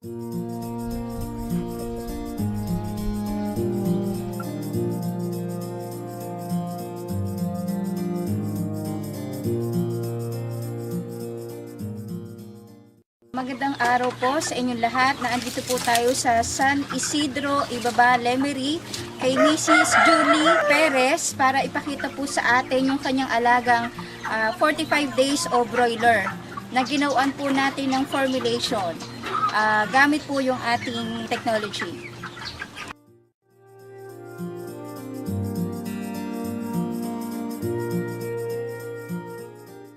Magandang araw po sa inyong lahat. Naandito po tayo sa San Isidro, Ibaba, Lemery kay Mrs. Julie Perez para ipakita po sa atin yung kanyang alagang 45 days of broiler na ginawan po natin ng formulation gamit po yung ating technology.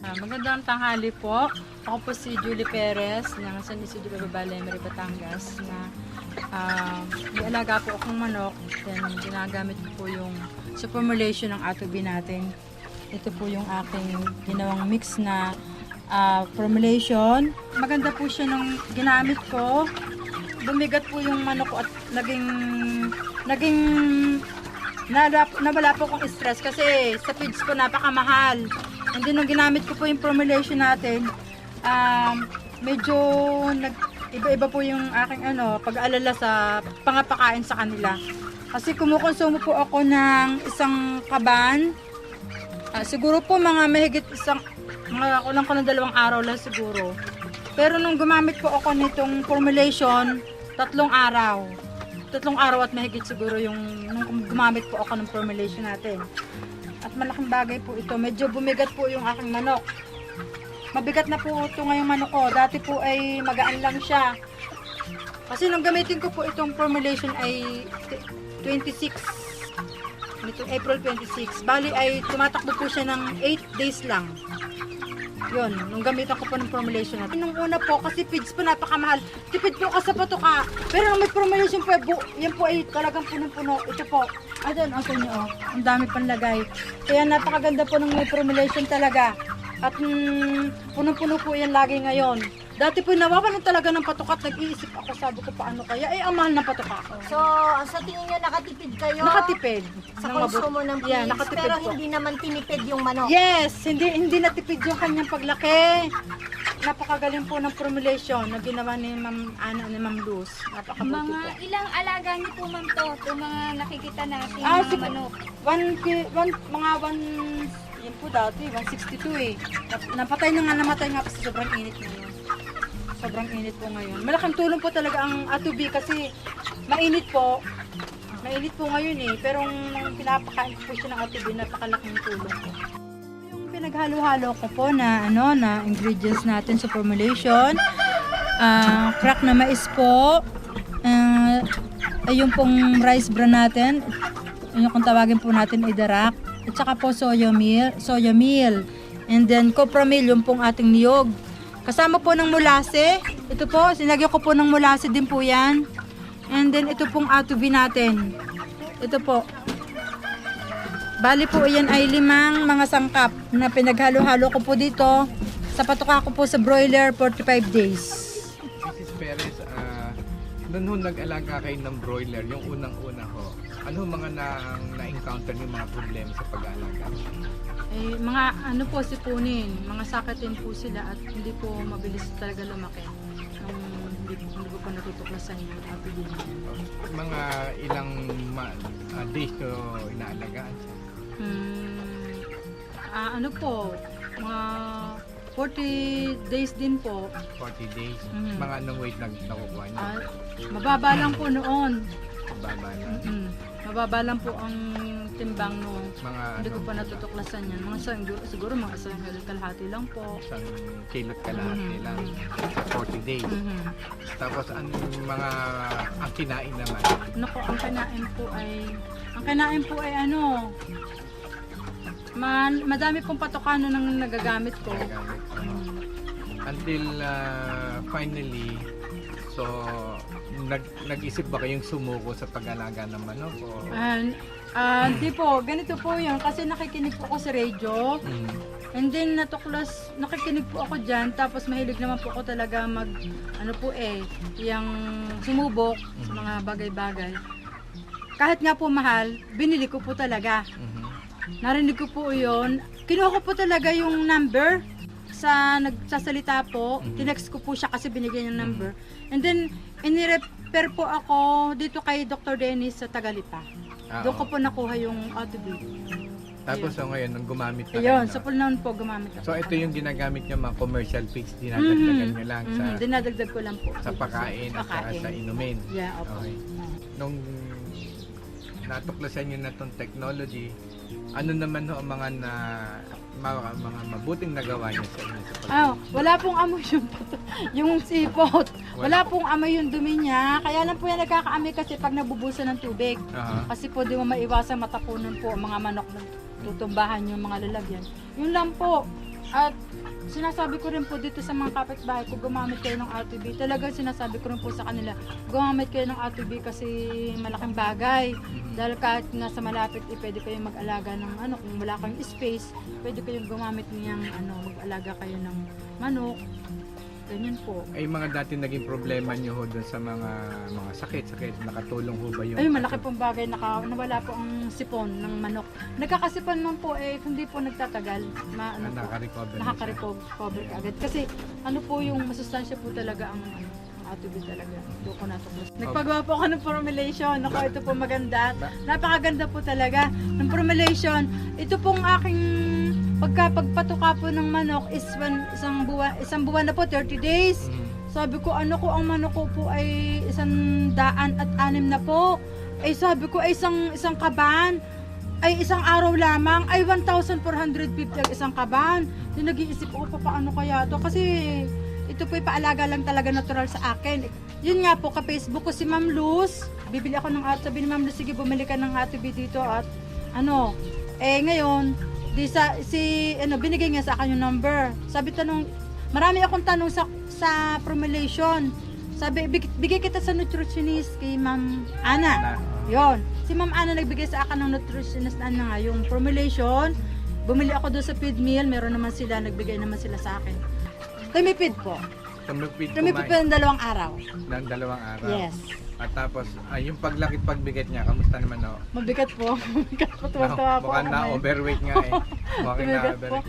Magandang tanghali po. Ako po si Julie Perez ng San Isidro, Ibaba, Lemery, Batangas na may alaga po akong manok. Then ginagamit ko po yung sa formulation ng atobi natin. Ito po yung aking ginawang mix na formulation. Maganda po siya nung ginamit ko. Bumigat po yung manok ko at nawala po akong stress kasi sa feeds ko napakamahal. And then nung ginamit ko po yung formulation natin, medyo iba-iba po yung aking pag-aalala sa pangapakain sa kanila. Kasi kumukonsumo po ako ng isang kaban. Siguro po mga mahigit mga kulang ko ng 2 araw lang siguro. Pero nung gumamit po ako nitong formulation, 3 araw. 3 araw at mahigit siguro yung nung gumamit po ako ng formulation natin. At malaking bagay po ito. Medyo bumigat po yung aking manok. Mabigat na po ito ngayong manok ko. Dati po ay magaan lang siya. Kasi nung gamitin ko po itong formulation ay 26. Nito April 26. Bali ay tumatakbo po siya ng 8 days lang. Yun, nung gamitan ko po ng formulation natin. Nung una po, kasi feeds po napakamahal. Tipid po kasi patuka. Pero nung may formulation po, yan po ay talagang punong-puno. Ito po. Doon, sa inyo, ang dami panlagay. Kaya napakaganda po ng may formulation talaga. At punong-puno po yan lagi ngayon. Dati po nawawalan talaga ng patuka at nag-iisip ako, sabi ko paano kaya? Ang mahal ng patuka. So, sa tingin nyo nakatipid kayo? Nakatipid. Sa konsumo ng feeds, nakatipid pero po. hindi naman tinipid yung manok. Yes, hindi natipid yung kanyang paglaki. Napakagaling po ng formulation na ginawa ni Ma'am Ana ni Ma'am Luz. Napakabuti Mga po. ilang alaga niyo po ma'am to? Itong mga nakikita natin Sige. mga manok. Yan po dati, 162 eh. Namatay nga kasi sobrang init ngayon. Sobrang init po ngayon. Malaking tulong po talaga ang atubi kasi mainit po. Mainit po ngayon eh. Pero nung pinapakain ko po siya ng atubi, napakalaking tulong po. Yung pinaghalo-halo ko po na ingredients natin sa formulation. Crack na mais po. Ayun pong rice bran natin. Yung kung tawagin po natin ay darak. At saka po soya meal. And then copra meal, yung pong ating niyog. Kasama po ng molase. Ito po, sinagyan ko po ng molase din po yan. And then ito pong atubi natin. Ito po. Bali po yan ay 5 mga sangkap na pinaghalo-halo ko po dito. Sa patuka ko po sa broiler 45 days. Mrs. Perez, noon nag-alaga kayo ng broiler, yung unang-una ho, ano mga na-encounter yung mga problema sa pag-aalaga? Mga sipunin, mga sakatin po sila at hindi po mabilis talaga lumaki. Hindi ko pa natutuklasan yung atubi. Mga ilang days nyo inaalagaan siya? Mga 40 days din po. 40 days? Mhm. Mga anong weight nakukuha nyo? Mababa lang po noon. Baba na. Mababa lang po ang timbang noon. Mga Hindi ko pa natutuklasan yan. Siguro mga isang kalahati lang po. isang kilot kalahati Mhm. lang sa 40 days. Tapos ang kinain naman? Nako, ang kinain po ay madami pong patokano nang nagagamit ko. Ginagamit. Until finally, so nag-isip ba kayong sumuko sa pag-alaga ng manok? Hindi po, ganito po yun. Kasi nakikinig po ako sa radio. And then nakikinig po ako dyan. Tapos mahilig naman po ako talaga yung sumubok sa mga bagay-bagay. Kahit nga po mahal, binili ko po talaga. Narinig ko po yun. Kinuha ko po talaga yung number sa nagsasalita po, tinext ko po siya kasi binigay niya ng number. And then, inirefer po ako dito kay Dr. Dennis sa Tagalipa. Doon ko po nakuha yung OTB. Tapos so ngayon, nung gumamit na Ayun, kayo, sa full noon po gumamit ako. so ito yung ginagamit nyo mga commercial pigs, dinadagdagan nyo lang Dinadagdag ko lang po. sa pakain at saka sa inumin. Yeah, opo. Okay. Nung natuklasan nyo na tong technology, ano naman ho ang mga mga mabuting nagawa nyo sa inyo sa Wala pong amoy yung sipot. Wala pong amoy yung dumi niya. Kaya lang po yan nagkakaamoy kasi pag nabubusan ng tubig. Kasi po di mo maiwasan matapunan po ang mga manok na tutumbahan yung mga lalagyan. Yun lang po. At sinasabi ko rin po dito sa mga kapitbahay ko, gumamit kayo ng RTB. Talagang sinasabi ko rin po sa kanila, gumamit kayo ng RTB kasi malaking bagay. Dahil kahit nasa malapit, pwede kayong mag-alaga ng kung wala kayong space, pwede kayong gumamit niyang mag-alaga kayo ng manok. Ganyan po. Ay mga dati naging problema nyo ho dun sa mga sakit, nakatulong ho ba yung... Ay, malaki pong bagay, nawala po ang sipon ng manok. Nagkakasipon man po, hindi po nagtatagal. Nakaka-recover agad. Kasi po yung masustansya po talaga ang ATB talaga. Doon ko natuklas. Nagpagawa po ako ng formulation. Ako, ito po maganda. Napakaganda po talaga ng formulation. Ito pong aking pagpatuka po ng manok is isang buwan na po, 30 days. Sabi ko, ang manok ko po ay 106 na po. Ay sabi ko, ay isang kaban, ay isang araw lamang, ay 1,450 ang isang kaban. Di nag-iisip ko, paano kaya to? Kasi ito po paalaga lang talaga natural sa akin. Yun nga po, ka-Facebook ko si Ma'am Luz. Bibili ako ng sabi ni Ma'am Luz, sige bumili ka ng ATB dito at ngayon, binigay niya sa akin yung number. Sabi marami akong tanong sa formulation. Sabi, bigay kita sa nutritionist kay Ma'am Ana. Yon. Si Ma'am Ana nagbigay sa akin ng nutritionist yung formulation. Bumili ako doon sa feed meal, nagbigay naman sila sa akin. Tumipid po. Tumipid po ng 2 araw. Ng 2 araw? Yes. At tapos, yung pagbigat niya, kamusta naman o? Mabigat po. Mabigat po. Tuwa-tuwa po. Mukhang na-overweight nga eh. Mukhang na-overweight.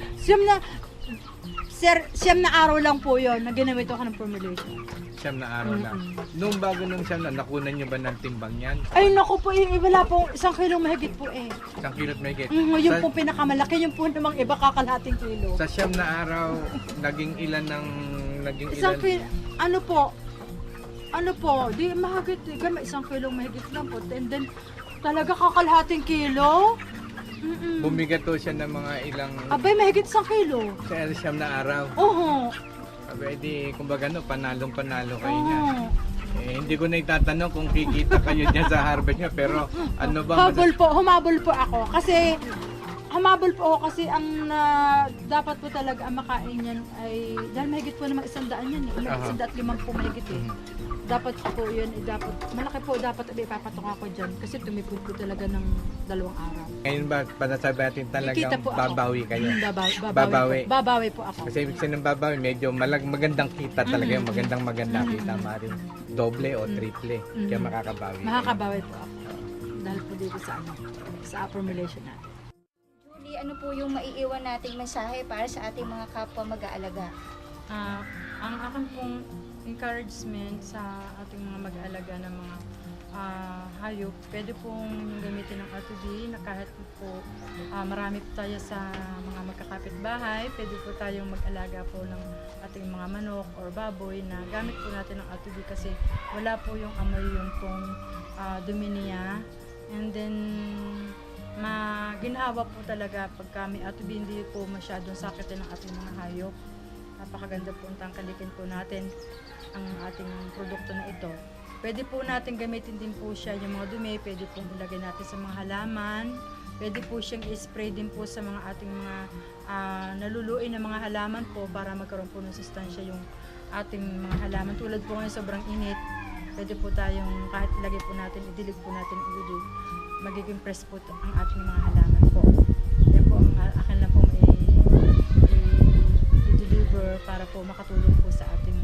Siyam na araw lang po yun na ginamit ako ng formulation. 9 na araw lang. Nung bago nung 9 na, nakunan nyo ba ng timbang yan? Ay naku po, wala po. 1 kilong mahigit po 1 kilot mahigit? Yung po pinakamalaki, yung po namang iba kakalahating kilo. Sa 9 na araw, naging ilan di mahigit, 1 kilong mahigit lang po. And then, talaga kakalahating kilo? Bumigat to siya ng mga ilang... Abay, mahigit 1 kilo. Sa 9 na araw? Oo. Abay, kumbaga panalong-panalo kayo niya. Hindi ko na itatanong kung kikita kayo dyan sa harvest niya, pero ano ba? Humabol po ako. Kasi ang dapat po talaga ang makain niyan ay, dahil mahigit po naman 100 yan. 105 po mahigit eh. Dapat po yun, malaki po dapat ipapatok ako dyan. Kasi tumipid po talaga ng 2 araw. Ngayon ba, panasabi natin talagang babawi kayo? Babawi po ako. Kasi ibig sabihin ng babawi, medyo magandang kita talaga yung magandang kita, maring doble o triple. Kaya makakabawi. Makakabawi po ako. Dahil po dito sa formulation natin. Julie, ano po yung maiiwan nating mensahe para sa ating mga kapwa mag-aalaga? Ang aking pong encouragement sa ating mga mag-aalaga ng mga hayop, pwede pong gamitin ng RTD na kahit po marami po tayo sa mga magkakapitbahay, pwede po tayong mag-alaga po ng ating mga manok or baboy na gamit po natin ng RTD kasi wala po yung amoy yung pong dumi niya. And then ginhawa po talaga pag kami RTD, hindi po masyadong sakitin ng ating mga hayop. Napakaganda po ang tangkalikin po natin ang ating produkto na ito. Pwede po natin gamitin din po siya yung mga dumi, pwede pong ilagay natin sa mga halaman, pwede po siyang i-spray din po sa mga ating mga naluluin na mga halaman po para magkaroon po ng sustansya yung ating mga halaman. Tulad po ngayon sobrang init, pwede po tayong kahit ilagay po natin, idilig po natin, magiging press po ang ating mga halaman po. Yan po ang akin na po i-deliver para po makatulong po sa ating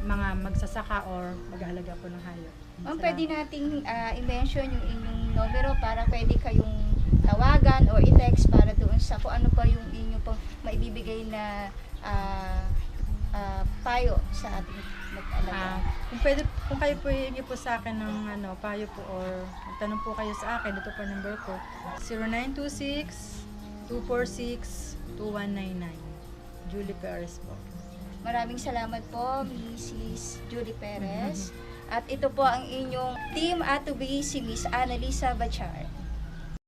mga magsasaka or mag-aalaga po ng hayop. Ma'am, pwede nating i-mention yung inyong numero para pwede kayong tawagan or i-text para doon sa kung ano pa yung inyo pong maibibigay na payo sa ating mag-alaga. Kung kayo po hihingi po sa akin ng payo po or magtanong po kayo sa akin, ito po number ko, 0926-246-2199. Julie Perez po. Maraming salamat po, Mrs. Julie Perez. At ito po ang inyong team at to be si Miss Annalisa Bachar.